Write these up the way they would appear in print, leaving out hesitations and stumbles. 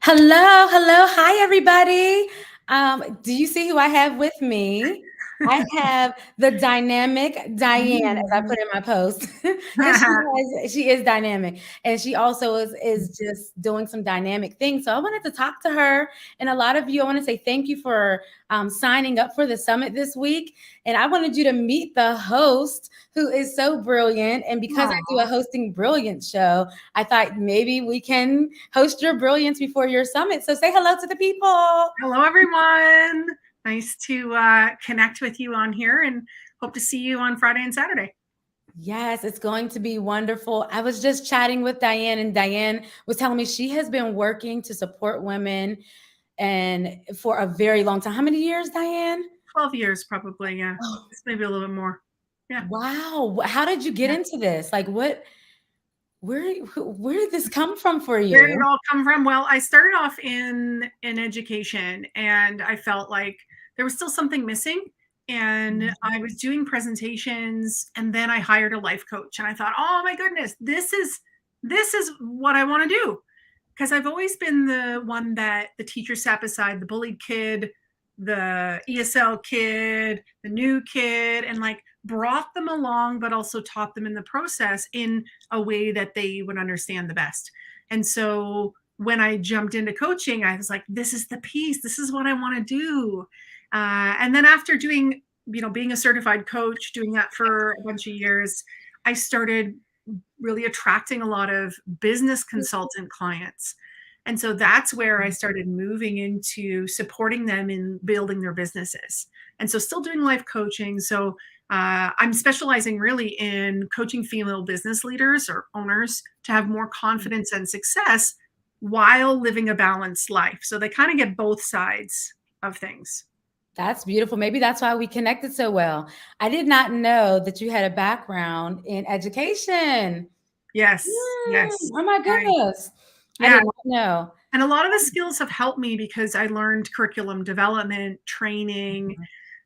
Hello, hello. Hi, everybody. Do you see who I have with me? I have the dynamic Diane, as I put in my post, because she is dynamic, and she also is just doing some dynamic things. So I wanted to talk to her, and a lot of you, I want to say thank you for signing up for the summit this week, and I wanted you to meet the host, who is so brilliant. And because I do a hosting brilliant show, I thought maybe we can host your brilliance before your summit. So say hello to the people. Hello, everyone. Nice to connect with you on here and hope to see you on Friday and Saturday. Yes, it's going to be wonderful. I was just chatting with Diane, and Diane was telling me she has been working to support women and for a very long time. How many years, Diane? 12 years, probably. Yeah. Oh, Maybe a little bit more. Yeah. wow. How did you get Yeah. into this? Like where did this come from for Where did it you? all come from? Well, I started off in education, and I felt like there was still something missing. And I was doing presentations, and then I hired a life coach, and I thought, oh my goodness, this is what I want to do, because I've always been the one that the teacher sat beside, the bullied kid, the ESL kid, the new kid, and like brought them along, but also taught them in the process in a way that they would understand the best. And so when I jumped into coaching, I was like, this is the piece, this is what I want to do. And then after doing, being a certified coach, doing that for a bunch of years, I started really attracting a lot of business consultant clients. And so that's where I started moving into supporting them in building their businesses. And so still doing life coaching. So I'm specializing really in coaching female business leaders or owners to have more confidence and success while living a balanced life. So they kind of get both sides of things. That's beautiful. Maybe that's why we connected so well. I did not know that you had a background in education. Yes, yes. Oh my I, goodness. I yeah. did not know. And a lot of the skills have helped me because I learned curriculum development, training.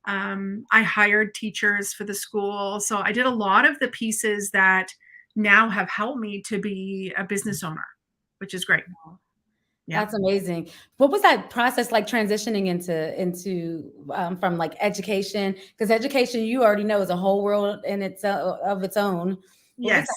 I hired teachers for the school. So I did a lot of the pieces that now have helped me to be a business owner, which is great. Yeah. That's amazing. What was that process like transitioning into from like education? Because education, you already know, is a whole world in its of its own. What was Yes.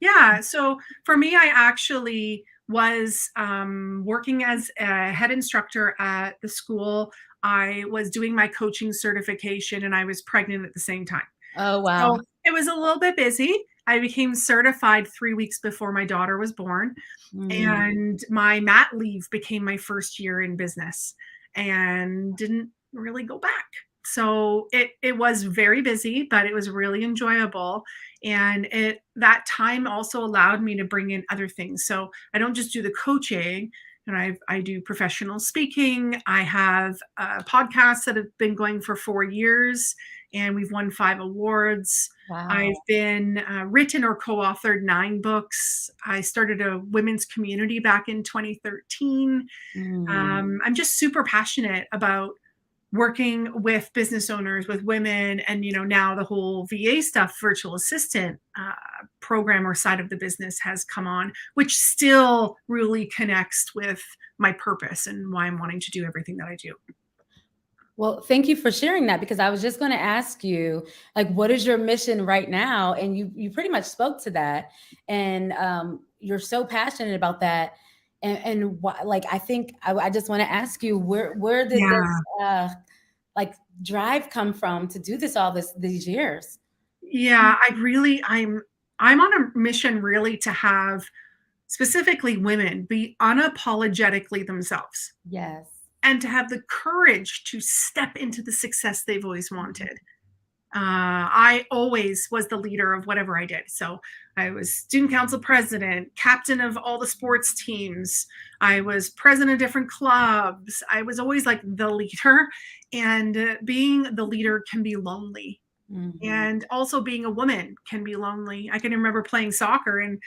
Yeah. So for me, I actually was working as a head instructor at the school. I was doing my coaching certification, and I was pregnant at the same time. that? Oh wow. So it was a little bit busy. I became certified 3 weeks before my daughter was born. Mm. And my mat leave became my first year in business and didn't really go back. So it was very busy, but it was really enjoyable. And that time also allowed me to bring in other things. So I don't just do the coaching, and I do professional speaking. I have podcasts that have been going for 4 years, and we've won 5 awards. I've Wow. been written or co-authored 9 books. I started a women's community back in 2013. Mm. I'm just super passionate about working with business owners, with women, and now the whole VA stuff, virtual assistant program or side of the business has come on, which still really connects with my purpose and why I'm wanting to do everything that I do. Well, thank you for sharing that, because I was just going to ask you, like, what is your mission right now? And you pretty much spoke to that, and you're so passionate about that. And why, like, I think I just want to ask you, where did Yeah. this like drive come from to do this all these years? Yeah, I'm on a mission really to have specifically women be unapologetically themselves Yes. and to have the courage to step into the success they've always wanted. I always was the leader of whatever I did. So I was student council president, captain of all the sports teams. I was president of different clubs. I was always like the leader. And being the leader can be lonely, Hmm. and also being a woman can be lonely. I can remember playing soccer and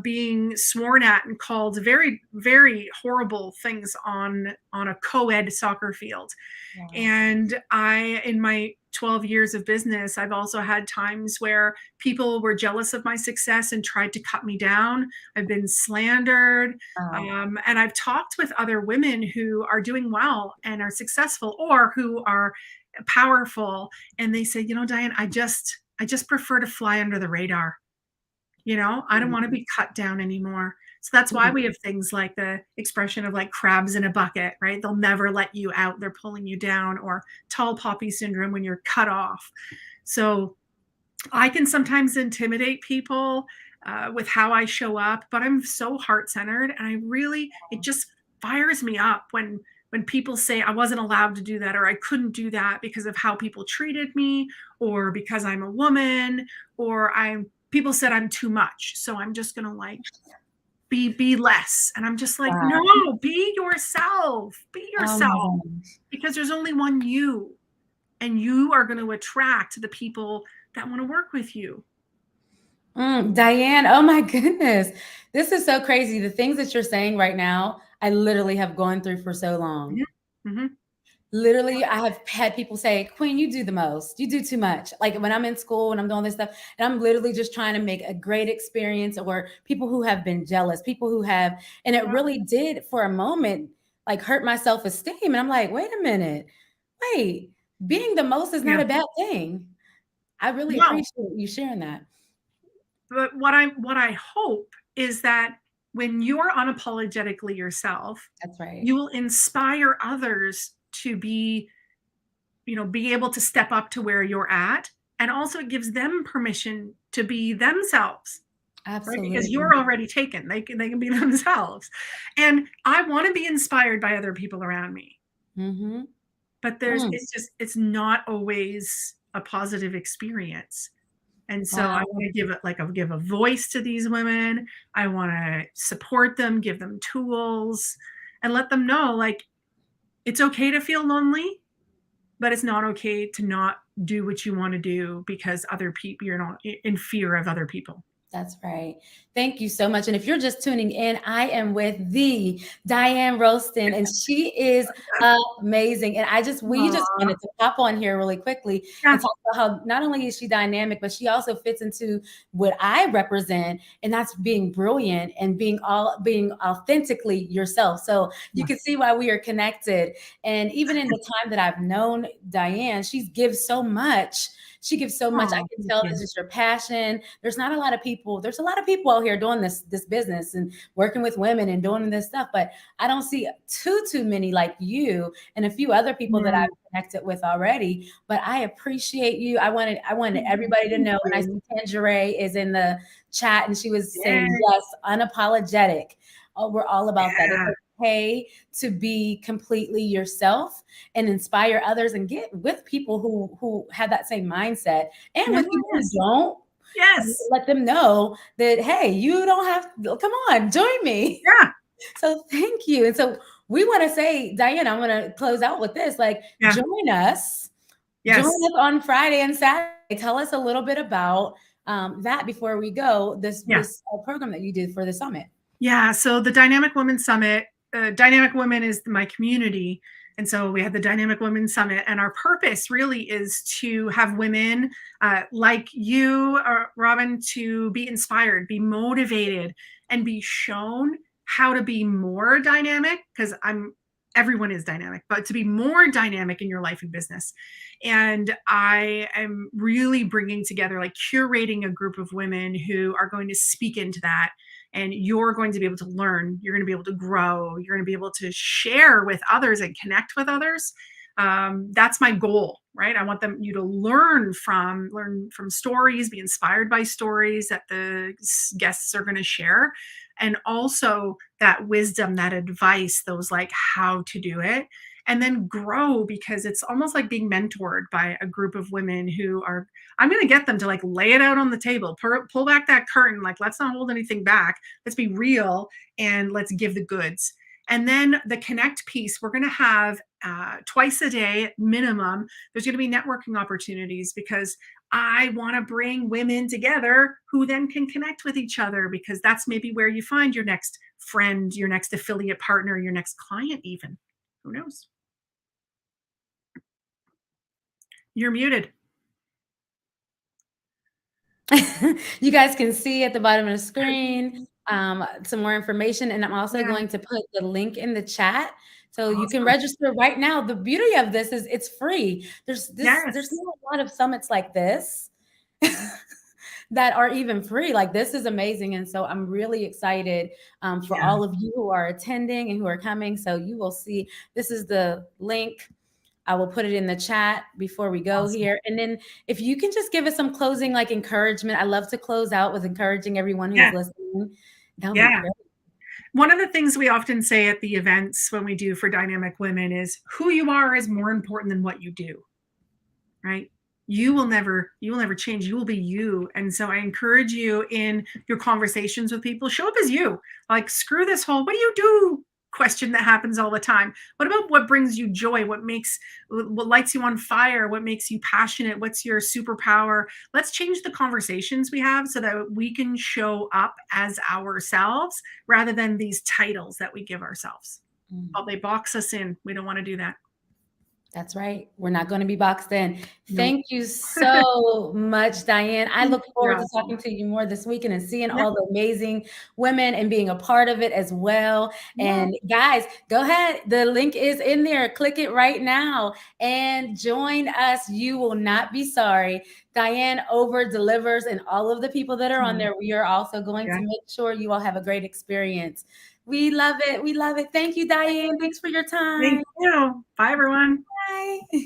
being sworn at and called very, very horrible things on a co-ed soccer field. Wow. And I, in my 12 years of business, I've also had times where people were jealous of my success and tried to cut me down. I've been slandered. Oh, And I've talked with other women who are doing well and are successful or who are powerful. And they say, Diane, I just prefer to fly under the radar. I don't want to be cut down anymore. So that's why mm, we have things like the expression of like crabs in a bucket, right? They'll never let you out. They're pulling you down, or tall poppy syndrome when you're cut off. So I can sometimes intimidate people with how I show up, but I'm so heart centered, and it just fires me up when people say I wasn't allowed to do that or I couldn't do that because of how people treated me or because I'm a woman or people said I'm too much, so I'm just gonna like be less, and I'm just like, wow. no, be yourself, be Oh my yourself, gosh. because there's only one you, and you are going to attract the people that want to work with you. Diane, oh my goodness. This is so crazy. The things that you're saying right now, I literally have gone through for so long. Mhm. Mhm. Literally, I have had people say, Queen, you do the most. You do too much. Like when I'm in school and I'm doing this stuff, and I'm literally just trying to make a great experience, or people who have been jealous, people who have, and it Yeah. really did for a moment, like hurt my self esteem. And I'm like, wait a minute, wait, being the most is not Yeah. a bad thing. I really No, appreciate you sharing that. but what I hope is that when you're unapologetically yourself, That's right. you will inspire others to be able to step up to where you're at, and also it gives them permission to be themselves, right? Because Absolutely. you're already taken. They can be themselves. And I want to be inspired by other people around me. Mm-hmm. But Mm, it's not always a positive experience. And so I wow. want to give a voice to these women. I want to support them, give them tools, and let them know like it's okay to feel lonely, but it's not okay to not do what you want to do because other people you're not in fear of other people. That's right. Thank you so much. And if you're just tuning in, I am with the Diane Roston, and she is amazing. And we just Aw. wanted to pop on here really quickly and Yeah. talk about how not only is she dynamic, but she also fits into what I represent, and that's being brilliant and being authentically yourself. So you Yeah. can see why we are connected. And even in the time that I've known Diane, she gives so much. She gives so much. I Oh, can thank tell you. this is your passion. There's a lot of people out here doing this business and working with women and doing this stuff, but I don't see too many like you and a few other people that Mm, I've connected with already. But I appreciate you. I wanted everybody to thank know, and I you. see Tangeray is in the chat and she was Yeah. saying yes, unapologetic. Oh, we're all about that. It's Yeah. okay to be completely yourself and inspire others and get with people who have that same mindset, and with people who Yes. don't, Yes. let them know that, hey, you don't have, come on, join me. Yeah. So thank you. And so we want to say, Diana, I'm going to close out with this. Like, Yeah. join Yes. us on Friday and Saturday. Tell us a little bit about that before we go. This Yeah. this program that you did for the summit. Yeah. So the Dynamic Women Summit, Dynamic Women is my community. And so we had the Dynamic Women Summit, and our purpose really is to have women like you, Robin, to be inspired, be motivated, and be shown how to be more dynamic. Because everyone is dynamic, but to be more dynamic in your life and business. And I am really bringing together, like curating a group of women who are going to speak into that, and you're going to be able to learn, you're going to be able to grow, you're going to be able to share with others and connect with others. That's my goal, right? I want you to learn from stories, be inspired by stories that the guests are going to share, and also that wisdom, that advice, those like how to do it, and then grow, because it's almost like being mentored by a group of women who are, I'm going to get them to like lay it out on the table, pull back that curtain, like let's not hold anything back, let's be real, and let's give the goods. And then the connect piece, we're going to have twice a day minimum. There's going to be networking opportunities, because I want to bring women together who then can connect with each other, because that's maybe where you find your next friend, your next affiliate partner, your next client, even. Who knows? You're muted. You guys can see at the bottom of the screen some more information, and I'm also Yeah. going to put the link in the chat so you can Awesome. register right now. The beauty of this is it's free. There's Yes. not a lot of summits like this that are even free. Like this is amazing, and so I'm really excited for Yeah. all of you who are attending and who are coming. So you will see this is the link. I will put it in the chat before we go Awesome. here. And then if you can just give us some closing like encouragement. I love to close out with encouraging everyone who's Yeah. listening. That would be Yeah. great. One of the things we often say at the events when we do for dynamic women is who you are is more important than what you do, right? You will never change. You will be you. And so I encourage you in your conversations with people, show up as you. Like screw this whole what do you do question that happens all the time. What about what brings you joy? What lights you on fire? What makes you passionate? What's your superpower? Let's change the conversations we have so that we can show up as ourselves rather than these titles that we give ourselves. Mm. Well, they box us in. We don't want to do that. That's right. We're not going to be boxed in. No. Thank you so much, Diane. I look You're forward to awesome. talking to you more this weekend and seeing Yeah. all the amazing women and being a part of it as well. Yeah. And guys, go ahead. The link is in there. Click it right now and join us. You will not be sorry. Diane over delivers, and all of the people that are on there, we are also going Yeah. to make sure you all have a great experience. We love it. We love it. Thank you, Diane. Thanks for your time. Thank you. Bye, everyone. Bye.